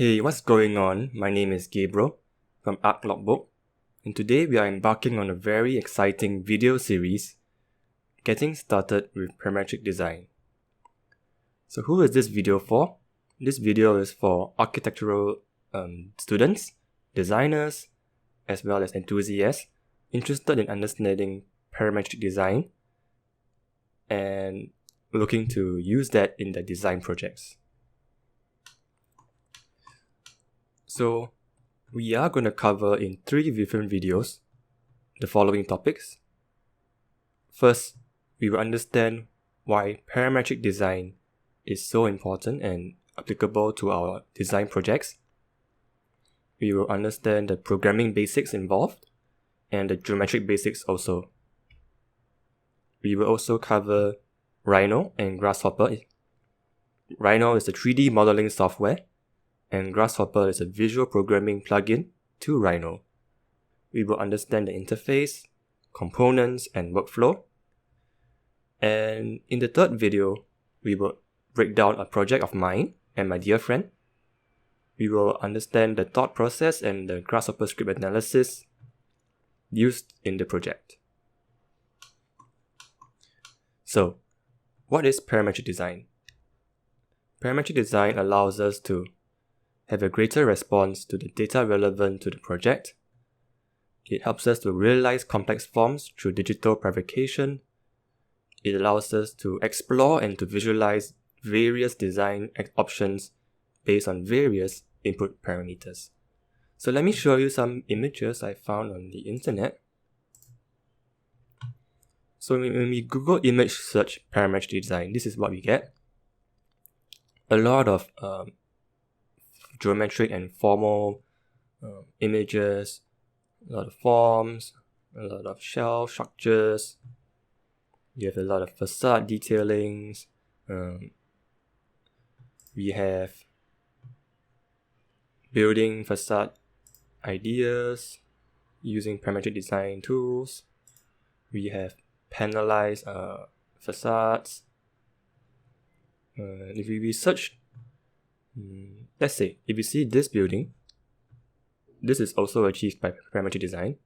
Hey, what's going on? My name is Gabriel from ARCHLOGBOOK, and today we are embarking on a very exciting video series, Getting Started with Parametric Design. So who is this video for? This video is for architectural students, designers, as well as enthusiasts interested in understanding parametric design and looking to use that in their design projects. So we are going to cover in 3 different videos the following topics. First, we will understand why parametric design is so important and applicable to our design projects. We will understand the programming basics involved and the geometric basics also. We will also cover Rhino and Grasshopper. Rhino is a 3D modeling software, and Grasshopper is a visual programming plugin to Rhino. We will understand the interface, components, and workflow. And in the third video, we will break down a project of mine and my dear friend. We will understand the thought process and the Grasshopper script analysis used in the project. So, what is parametric design? Parametric design allows us to have a greater response to the data relevant to the project. It helps us to realize complex forms through digital fabrication. It allows us to explore and to visualize various design options based on various input parameters. So let me show you some images I found on the internet. So when we Google image search parametric design, this is what we get. A lot of geometric and formal images, a lot of forms, a lot of shell structures. You have a lot of facade detailings. We have building facade ideas using parametric design tools. We have panelized facades. If we research, let's say, if you see this building, this is also achieved by parametric design.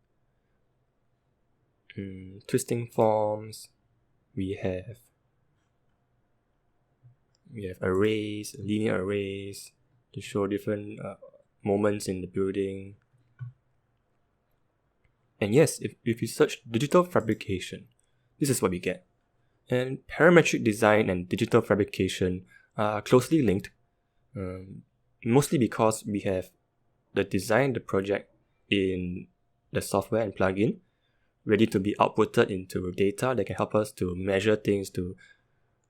Twisting forms. We have arrays, linear arrays to show different moments in the building. And yes, if you search digital fabrication, this is what we get. And parametric design and digital fabrication are closely linked, mostly because we have the project in the software and plugin ready to be outputted into data that can help us to measure things, to,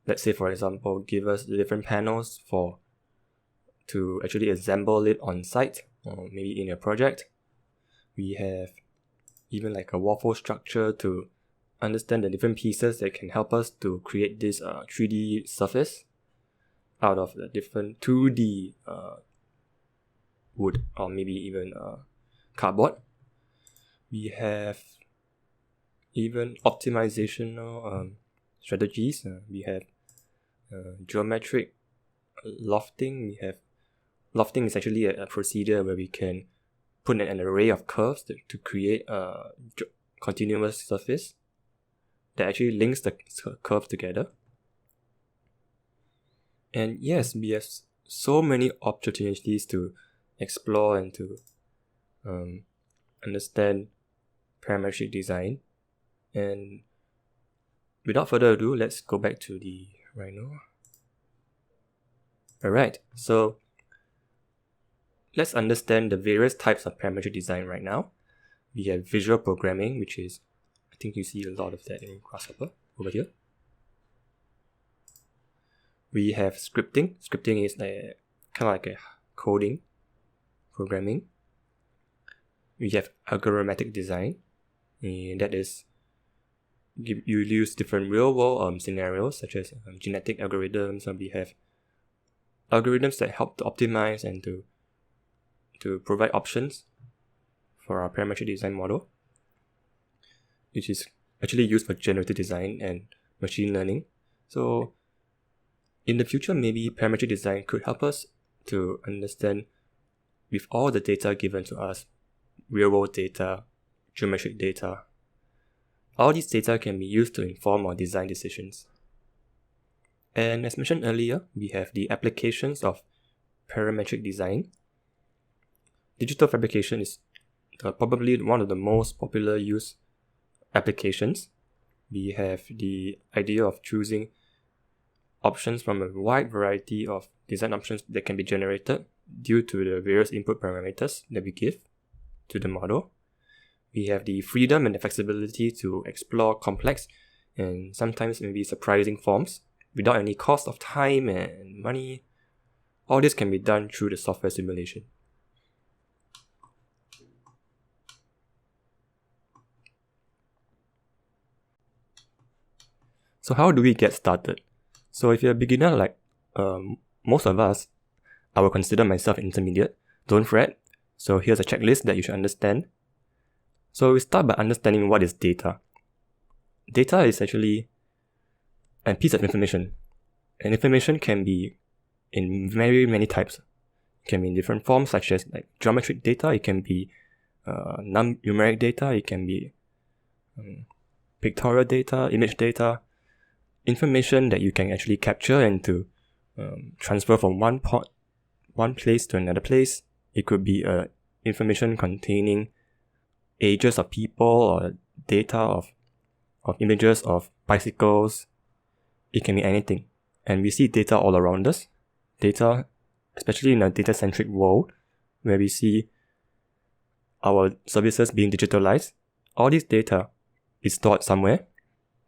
let's say, for example, give us the different panels to actually assemble it on site or maybe in a project. We have even like a waffle structure to understand the different pieces that can help us to create this 3D surface out of the different 2D wood or maybe even cardboard. We have even optimizational strategies. We have geometric lofting. Lofting is actually a procedure where we can put an array of curves to create a continuous surface that actually links the curves together. And yes, we have so many opportunities to explore and to understand parametric design. And without further ado, let's go back to the Rhino. Alright, so let's understand the various types of parametric design right now. We have visual programming, which is, I think you see a lot of that in Grasshopper over here. We have scripting. Scripting is kind of like a coding, programming. We have algorithmic design, and that is you use different real-world scenarios such as genetic algorithms, and we have algorithms that help to optimize and to provide options for our parametric design model, which is actually used for generative design and machine learning. So in the future, maybe parametric design could help us to understand with all the data given to us, real-world data, geometric data. All these data can be used to inform our design decisions. And as mentioned earlier, we have the applications of parametric design. Digital fabrication is probably one of the most popular use applications. We have the idea of choosing options from a wide variety of design options that can be generated due to the various input parameters that we give to the model. We have the freedom and the flexibility to explore complex and sometimes maybe surprising forms without any cost of time and money. All this can be done through the software simulation. So how do we get started? So if you're a beginner like most of us, I will consider myself intermediate. Don't fret. So here's a checklist that you should understand. So we start by understanding what is data. Data is actually a piece of information. And information can be in very many types. It can be in different forms such as like geometric data. It can be numeric data. It can be pictorial data, image data. Information that you can actually capture and to transfer from one place to another place. It could be information containing ages of people or data of images of bicycles. It can be anything. And we see data all around us. Data, especially in a data-centric world where we see our services being digitalized, all this data is stored somewhere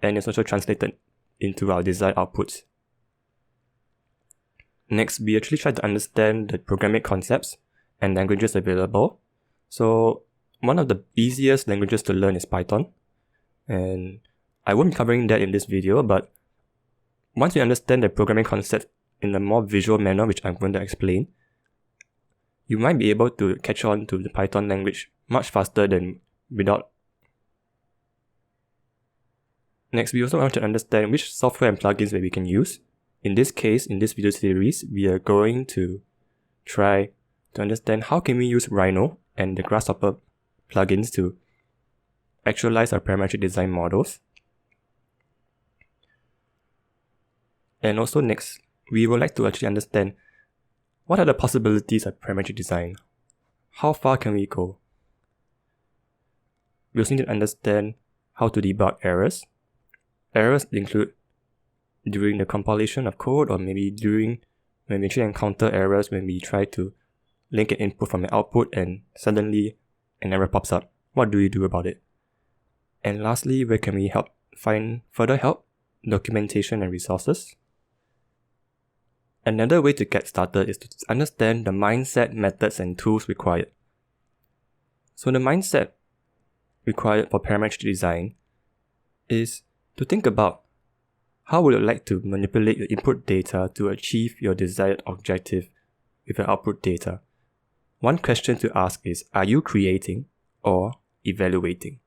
and it's also translated into our desired outputs. Next, we actually try to understand the programming concepts and languages available. So one of the easiest languages to learn is Python. And I won't be covering that in this video, but once you understand the programming concept in a more visual manner, which I'm going to explain, you might be able to catch on to the Python language much faster than without. Next, we also want to understand which software and plugins that we can use. In this case, in this video series, we are going to try to understand how can we use Rhino and the Grasshopper plugins to actualize our parametric design models. And also next, we would like to actually understand what are the possibilities of parametric design. How far can we go? We also need to understand how to debug errors. Errors include during the compilation of code or maybe when we actually encounter errors when we try to link an input from an output and suddenly an error pops up. What do we do about it? And lastly, where can we find further help, documentation and resources? Another way to get started is to understand the mindset, methods and tools required. So the mindset required for parametric design is to think about how would you like to manipulate your input data to achieve your desired objective with your output data. One question to ask is, are you creating or evaluating?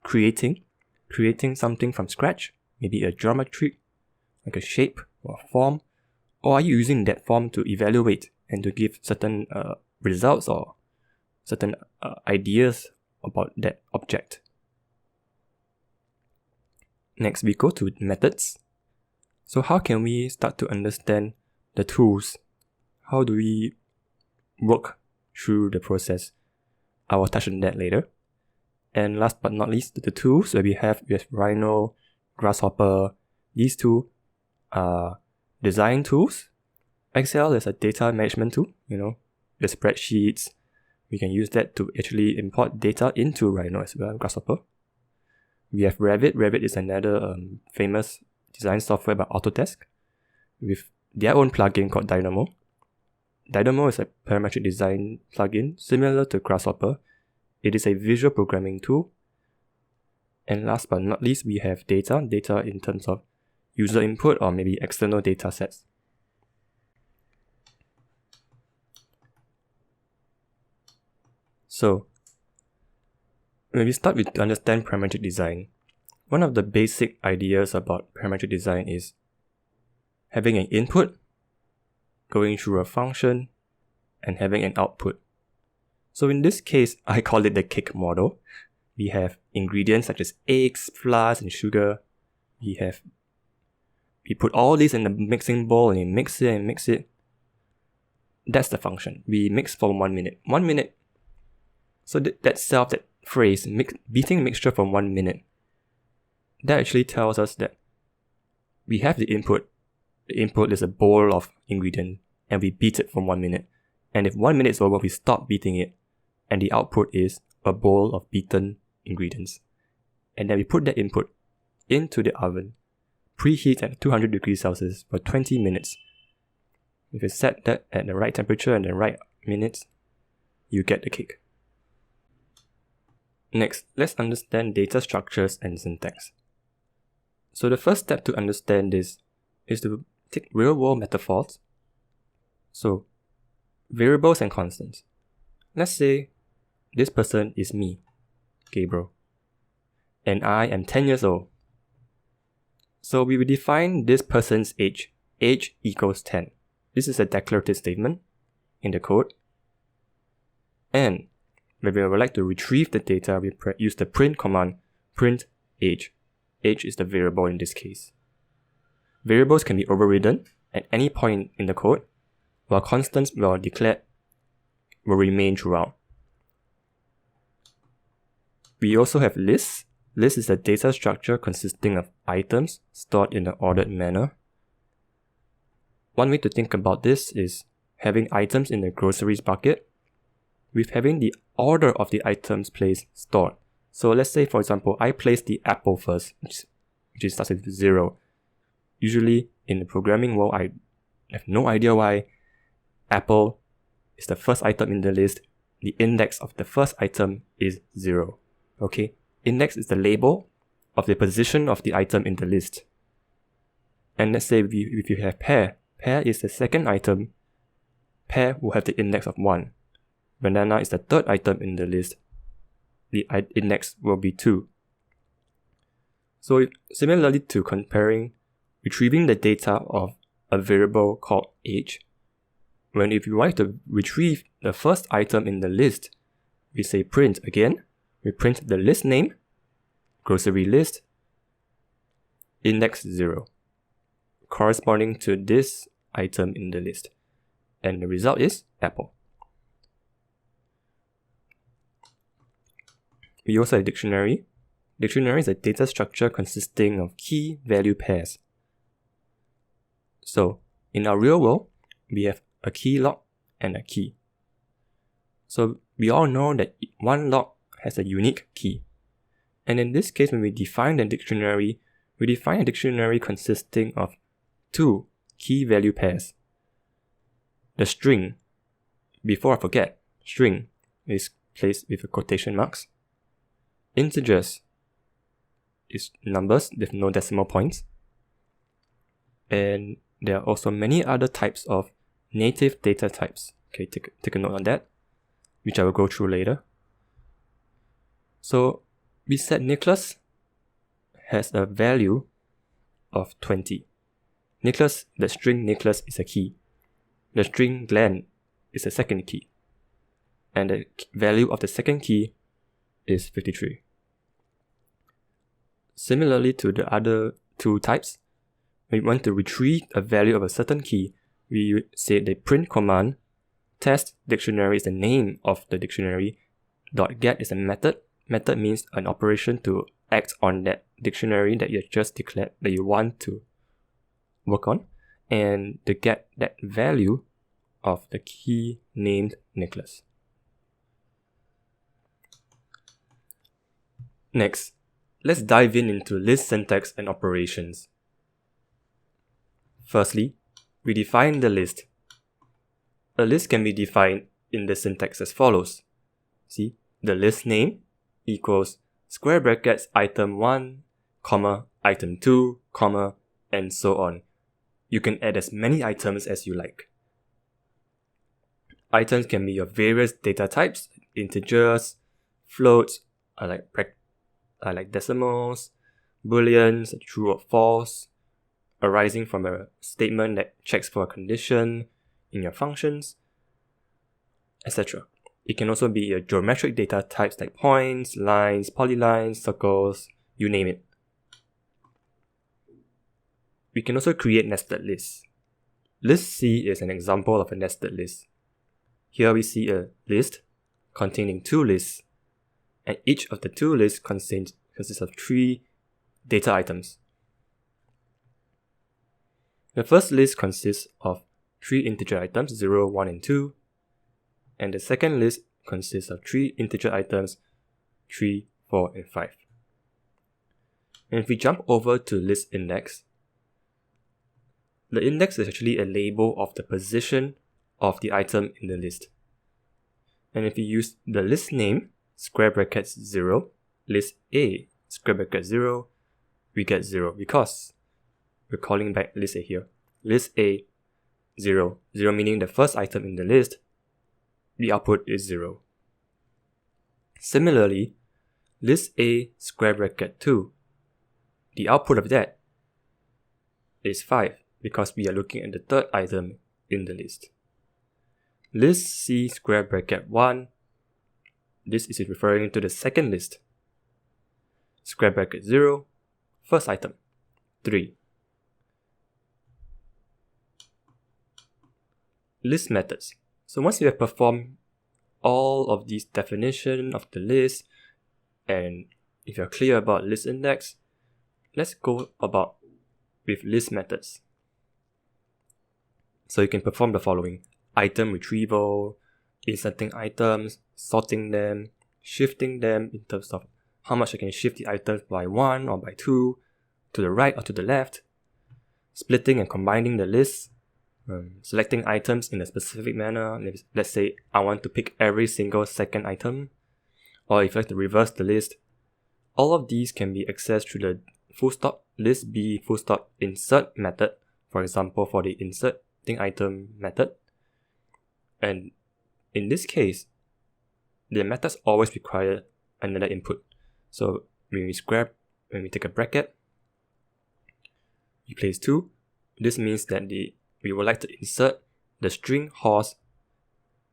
Creating something from scratch, maybe a geometry, like a shape or a form, or are you using that form to evaluate and to give certain results or certain ideas about that object? Next, we go to methods. So how can we start to understand the tools? How do we work through the process? I will touch on that later. And last but not least, the tools that we have Rhino, Grasshopper. These two are design tools. Excel is a data management tool, the spreadsheets. We can use that to actually import data into Rhino as well, Grasshopper. We have Revit. Revit is another famous design software by Autodesk with their own plugin called Dynamo. Dynamo is a parametric design plugin similar to Grasshopper. It is a visual programming tool. And last but not least, we have data in terms of user input or maybe external data sets. So, when we start with to understand parametric design, one of the basic ideas about parametric design is having an input, going through a function, and having an output. So in this case, I call it the cake model. We have ingredients such as eggs, flour, and sugar. We put all these in the mixing bowl and you mix it and mix it. That's the function. We mix for 1 minute. 1 minute. So that phrase, beating mixture for 1 minute, that actually tells us that we have the input. The input is a bowl of ingredients and we beat it for 1 minute. And if 1 minute is over, we stop beating it. And the output is a bowl of beaten ingredients. And then we put that input into the oven, preheat at 200 degrees Celsius for 20 minutes. If you set that at the right temperature and the right minutes, you get the cake. Next, let's understand data structures and syntax. So the first step to understand this is to take real-world metaphors. So, variables and constants. Let's say this person is me, Gabriel, and I am 10 years old. So we will define this person's age. Age equals 10. This is a declarative statement in the code. And when we would like to retrieve the data, we use the print command, print age. Age is the variable in this case. Variables can be overridden at any point in the code, while constants will remain throughout. We also have lists. List is a data structure consisting of items stored in an ordered manner. One way to think about this is having items in the groceries bucket with having the order of the items placed stored. So let's say, for example, I place the apple first, which starts with 0. Usually in the programming world, I have no idea why apple is the first item in the list. The index of the first item is 0. Okay? Index is the label of the position of the item in the list. And let's say if you have pear is the second item, pear will have the index of 1. Banana is the third item in the list. The index will be 2. So similarly to retrieving the data of a variable called age, if you want to retrieve the first item in the list, we say print again. We print the list name, grocery list, index 0, corresponding to this item in the list. And the result is apple. We also have dictionary. Dictionary is a data structure consisting of key-value pairs. So, in our real world, we have a key log and a key. So, we all know that one log has a unique key. And in this case, when we define a dictionary consisting of 2 key-value pairs. The string, before I forget, string is placed with quotation marks. Integers is numbers with no decimal points. And there are also many other types of native data types. Okay, take a note on that, which I will go through later. So we said Nicholas has a value of 20. The string Nicholas is a key. The string Glenn is a second key. And the value of the second key is 53. Similarly to the other two types, when we want to retrieve a value of a certain key, we say the print command, test dictionary is the name of the dictionary, .get is a method. Method means an operation to act on that dictionary that you just declared that you want to work on, and to get that value of the key named Nicholas. Next, let's dive into list syntax and operations. Firstly, we define the list. A list can be defined in the syntax as follows. See, the list name equals square brackets item 1, comma, item 2, comma, and so on. You can add as many items as you like. Items can be of various data types, integers, floats, I like decimals, booleans, true or false, arising from a statement that checks for a condition in your functions, etc. It can also be a geometric data types like points, lines, polylines, circles, you name it. We can also create nested lists. List C is an example of a nested list. Here we see a list containing 2 lists, and each of the 2 lists consists of 3 data items. The first list consists of 3 integer items, 0, 1, and 2, and the second list consists of 3 integer items, 3, 4, and 5. And if we jump over to list index, the index is actually a label of the position of the item in the list. And if you use the list name, square brackets 0, list A, square bracket 0, we get 0 because we're calling back list A here. List A, 0. 0 meaning the first item in the list, the output is 0. Similarly, list A, square bracket 2, the output of that is 5 because we are looking at the third item in the list. List C, square bracket 1, this is referring to the second list. Square bracket 0, first item, 3. List methods. So once you have performed all of these definition of the list, and if you're clear about list index, let's go about with list methods. So you can perform the following: item retrieval, inserting items, sorting them, shifting them in terms of how much I can shift the items by 1 or by 2, to the right or to the left, splitting and combining the lists, selecting items in a specific manner. Let's say I want to pick every single second item, or if I like to reverse the list. All of these can be accessed through the full stop list B full stop insert method, for example for the inserting item method. And in this case, the methods always require another input. So when we take a bracket, we place 2. This means that we would like to insert the string horse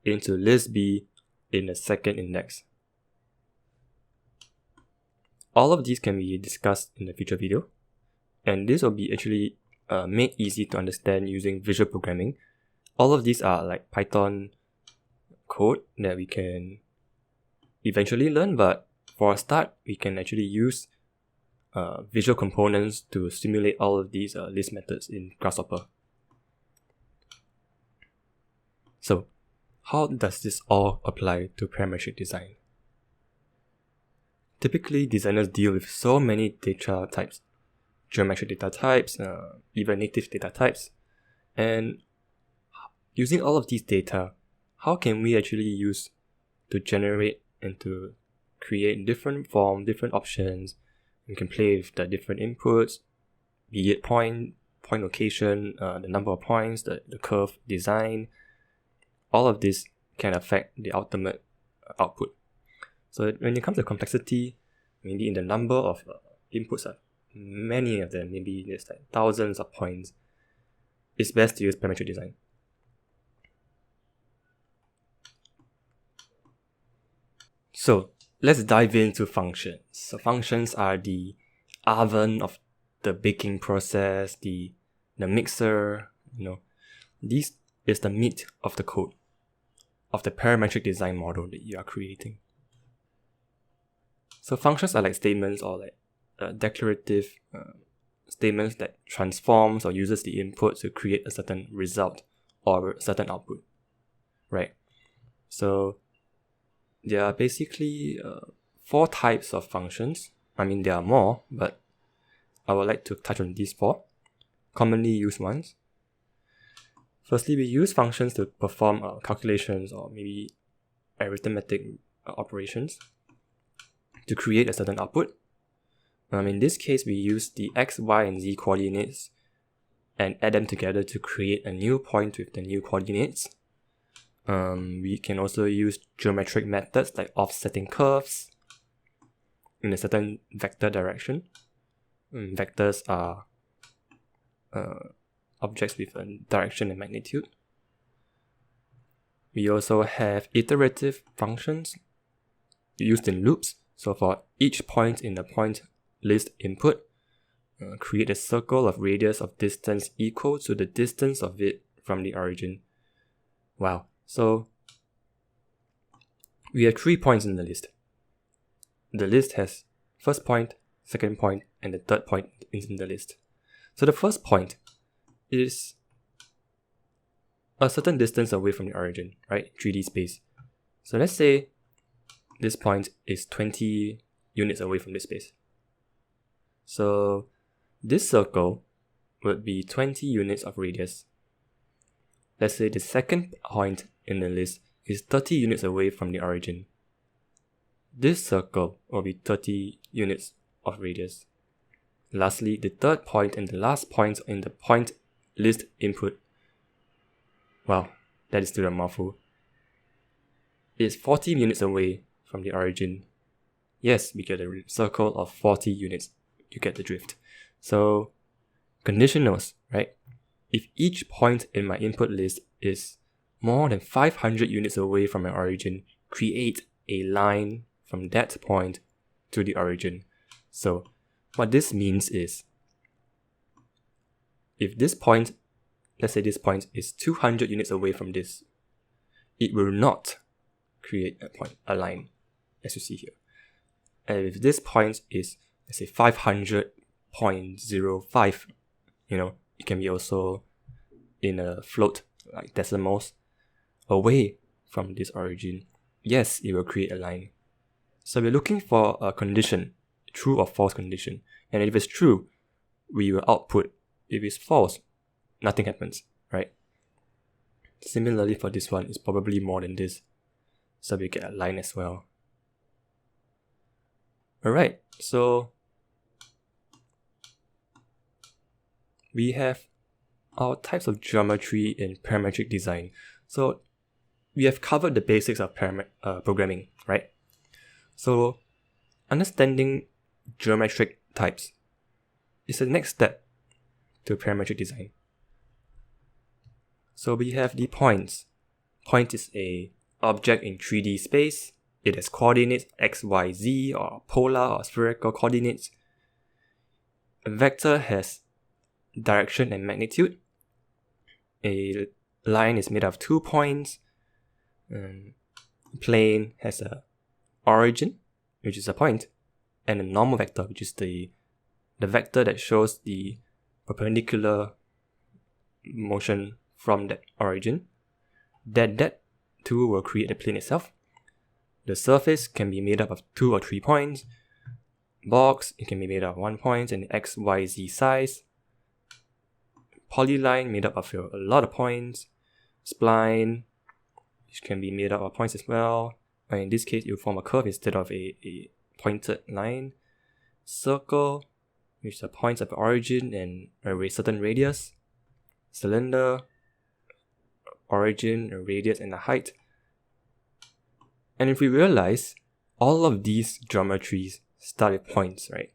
into list B in the second index. All of these can be discussed in the future video, and this will be actually made easy to understand using visual programming. All of these are like Python code that we can eventually learn, but for a start, we can actually use visual components to simulate all of these list methods in Grasshopper. So, how does this all apply to parametric design? Typically, designers deal with so many data types, geometric data types, even native data types, and using all of these data, how can we actually use to generate and to create different form, different options? We can play with the different inputs, be it point location, the number of points, the curve design. All of this can affect the ultimate output. So when it comes to complexity, maybe in the number of inputs, many of them, maybe there's like thousands of points, it's best to use parametric design. So let's dive into functions. So functions are the oven of the baking process, the mixer, This is the meat of the code, of the parametric design model that you are creating. So functions are like statements or like declarative statements that transforms or uses the input to create a certain result or a certain output, right? So there are basically 4 types of functions. I mean, there are more, but I would like to touch on these 4 commonly used ones. Firstly, we use functions to perform calculations or maybe arithmetic operations to create a certain output. In this case, we use the x, y, and z coordinates and add them together to create a new point with the new coordinates. We can also use geometric methods like offsetting curves in a certain vector direction. Vectors are objects with a direction and magnitude. We also have iterative functions used in loops. So for each point in the point list input, create a circle of radius of distance equal to the distance of it from the origin. Wow. So we have 3 points in the list. The list has first point, second point, and the third point in the list. So the first point is a certain distance away from the origin, right? 3D space. So let's say this point is 20 units away from this space. So this circle would be 20 units of radius. Let's say the second point in the list is 30 units away from the origin. This circle will be 30 units of radius. Lastly, the third point and the last point in the point list input, wow, that is still a mouthful, is 40 units away from the origin. Yes, we get a circle of 40 units. You get the drift. So, conditionals, right? If each point in my input list is more than 500 units away from my origin, create a line from that point to the origin. So, what this means is, if this point, let's say this point is 200 units away from this, it will not create a line, as you see here. And if this point is, let's say 500.05, it can be also in a float, like decimals, away from this origin, yes, it will create a line. So we're looking for a condition, true or false condition. And if it's true, we will output. If it's false, nothing happens, right? Similarly for this one, it's probably more than this. So we get a line as well. Alright, so we have our types of geometry in parametric design. So we have covered the basics of programming, right? So understanding geometric types is the next step to parametric design. So we have the points. Point is a object in 3D space. It has coordinates x, y, z, or polar or spherical coordinates. A vector has direction and magnitude. A line is made of 2 points. Plane has a origin, which is a point, and a normal vector, which is the vector that shows the perpendicular motion from that origin. That too will create the plane itself. The surface can be made up of 2 or 3 points. Box, it can be made up of 1 point and x, y, z size. Polyline, made up of a lot of points. Spline, which can be made up of points as well. And in this case, you form a curve instead of a pointed line. Circle, which are points of origin and a certain radius. Cylinder, origin, a radius, and a height. And if we realize, all of these geometries start with points, right?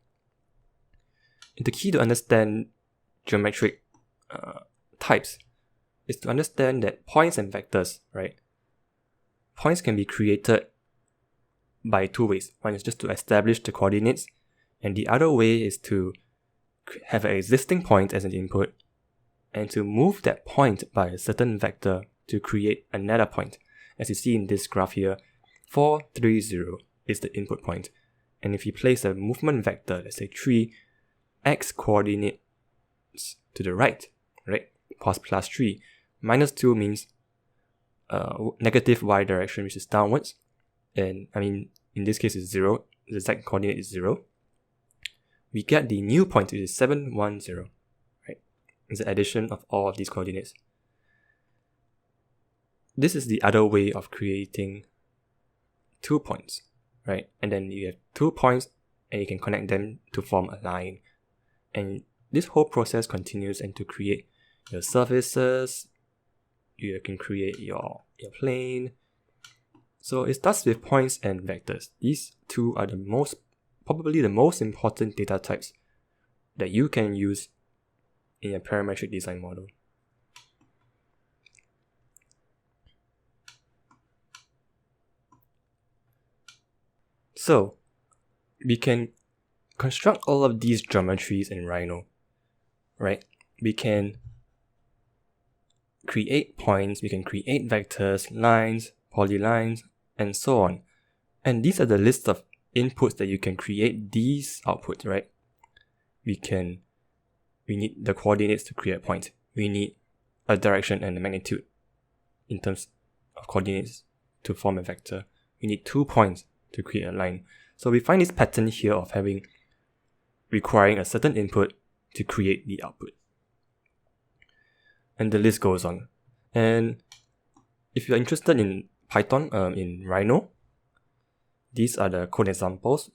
And the key to understand geometric types is to understand that points and vectors, right? Points can be created by 2 ways. One is just to establish the coordinates, and the other way is to have an existing point as an input and to move that point by a certain vector to create another point. As you see in this graph here, 430 is the input point. And if you place a movement vector, let's say 3, x coordinates to the right, plus 3. Minus 2 means negative y direction, which is downwards. And in this case it's 0. The z coordinate is 0. We get the new point, which is 710, right? It's the addition of all of these coordinates. This is the other way of creating 2 points, right? And then you have 2 points and you can connect them to form a line. And this whole process continues, and to create your surfaces, you can create your plane. So it starts with points and vectors. These two are probably the most important data types that you can use in a parametric design model. So we can construct all of these geometries in Rhino, right? We can create points, we can create vectors, lines, polylines, and so on. And these are the list of inputs that you can create these outputs, right? We need the coordinates to create a point. We need a direction and a magnitude in terms of coordinates to form a vector. We need 2 points to create a line. So we find this pattern here of requiring a certain input to create the output. And the list goes on. And if you're interested in Python, in Rhino, these are the code examples.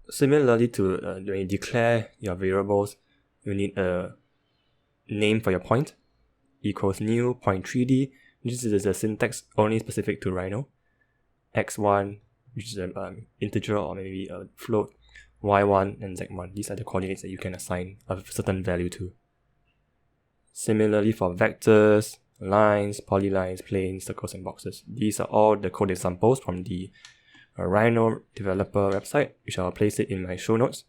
Similarly to when you declare your variables, you need a name for your point, equals new point 3D. This is the syntax only specific to Rhino. x1, which is an integer or maybe a float, y1 and z1. These are the coordinates that you can assign a certain value to. Similarly for vectors, lines, polylines, planes, circles, and boxes. These are all the code examples from the Rhino developer website, which I'll place it in my show notes.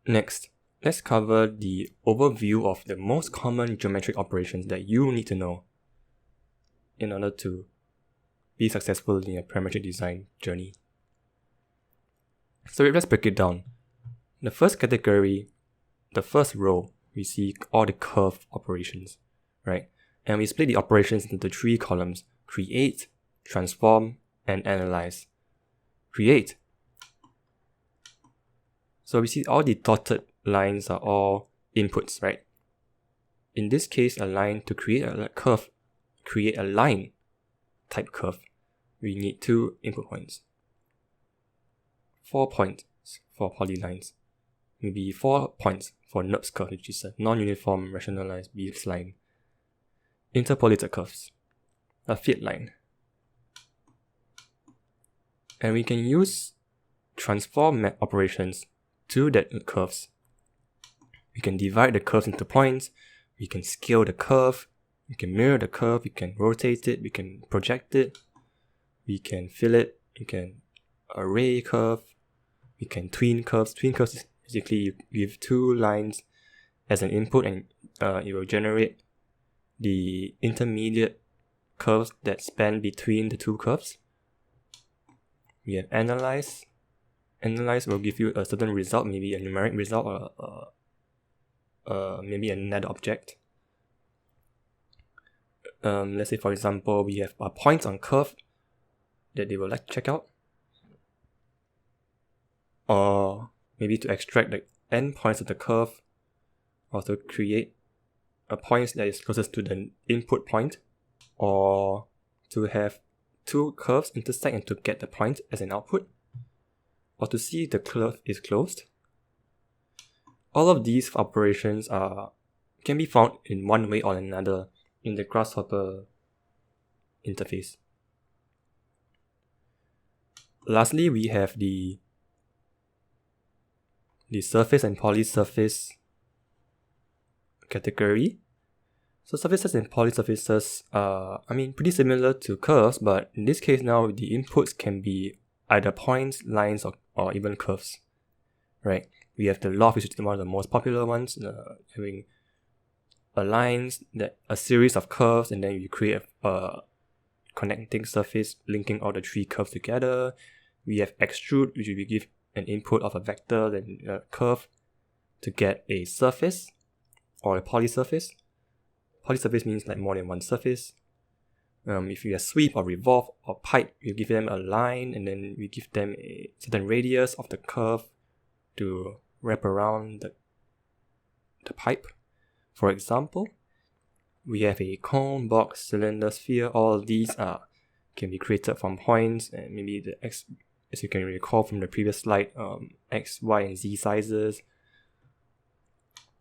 Next, let's cover the overview of the most common geometric operations that you need to know in order to be successful in your parametric design journey. So let's break it down. The first category, the first row, we see all the curve operations, right? And we split the operations into 3 columns: create, transform, and analyze. Create. So we see all the dotted lines are all inputs, right? In this case, a line to create a curve, create a line type curve, we need 2 input points. 4 points for polylines. Maybe 4 points for NURBS curve, which is a non-uniform rationalized Beers line. Interpolated curves, a fit line. And we can use transform map operations to that curves. We can divide the curves into points, we can scale the curve, we can mirror the curve, we can rotate it, we can project it, we can fill it, we can array curve, we can tween curves. Tween curves is basically you give 2 lines as an input and it will generate the intermediate curves that span between the 2 curves. We have analyze. Analyze will give you a certain result, maybe a numeric result or maybe a net object. Let's say for example we have points on curve that they would like to check out, or maybe to extract the endpoints of the curve, or to create a point that is closest to the input point, or to have 2 curves intersect and to get the point as an output, or to see the curve is closed. All of these operations can be found in one way or another in the Grasshopper interface. Lastly, we have the surface and polysurface category. So surfaces and polysurfaces are, pretty similar to curves, but in this case now the inputs can be either points, lines, or even curves, right? We have the loft, which is one of the most popular ones, having a series of curves, and then you create a connecting surface linking all the 3 curves together. We have extrude, which we give an input of a vector, then a curve to get a surface or a polysurface. Polysurface means like more than one surface. If you have sweep or revolve or pipe, we give them a line and then we give them a certain radius of the curve to wrap around the pipe. For example, we have a cone, box, cylinder, sphere. All of these can be created from points, and maybe the x, as you can recall from the previous slide, x, y, and z sizes,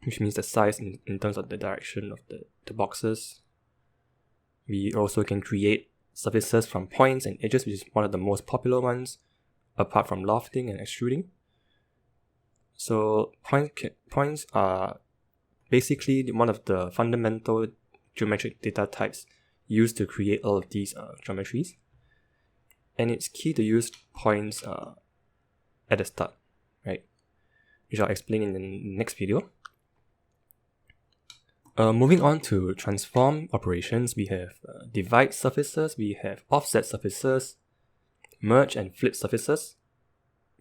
which means the size in terms of the direction of the boxes. We also can create surfaces from points and edges, which is one of the most popular ones, apart from lofting and extruding. So points are basically one of the fundamental geometric data types used to create all of these geometries. And it's key to use points at the start, right? Which I'll explain in the next video. Moving on to transform operations, we have divide surfaces, we have offset surfaces, merge and flip surfaces.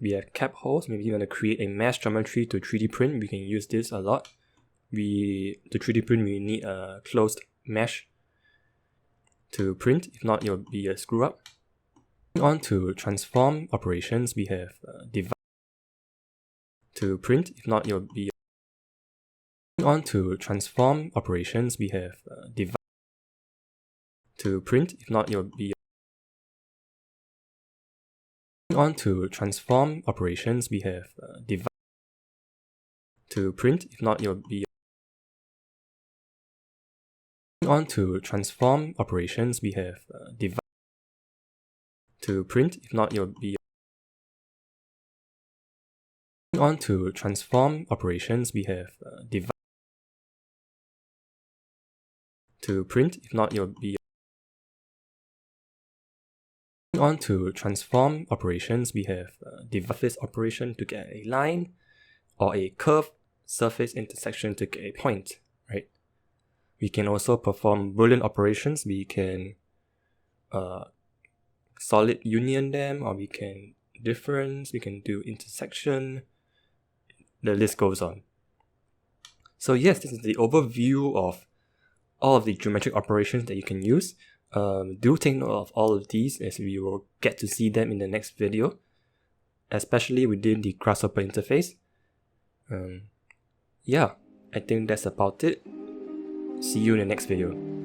We have cap holes. Maybe you want to create a mesh geometry to 3D print. We can use this a lot. To 3D print, we need a closed mesh to print. If not, it will be a screw up. Moving on to transform operations, we have divide to print. If not, it will be on to transform operations, we have divide to print. If not, it will be on to transform operations, we have divide to print. If not, it will be on to transform operations, we have divide to print. If not, it will be on to transform operations, we have divide to print. If not, it will be on to transform operations, we have divide surface operation to get a line, or a curved surface intersection to get a point, right? We can also perform Boolean operations. We can solid union them, or we can difference, we can do intersection. The list goes on. So yes, this is the overview of all of the geometric operations that you can use. Do take note of all of these, as we will get to see them in the next video, especially within the Grasshopper interface. Yeah, I think that's about it. See you in the next video.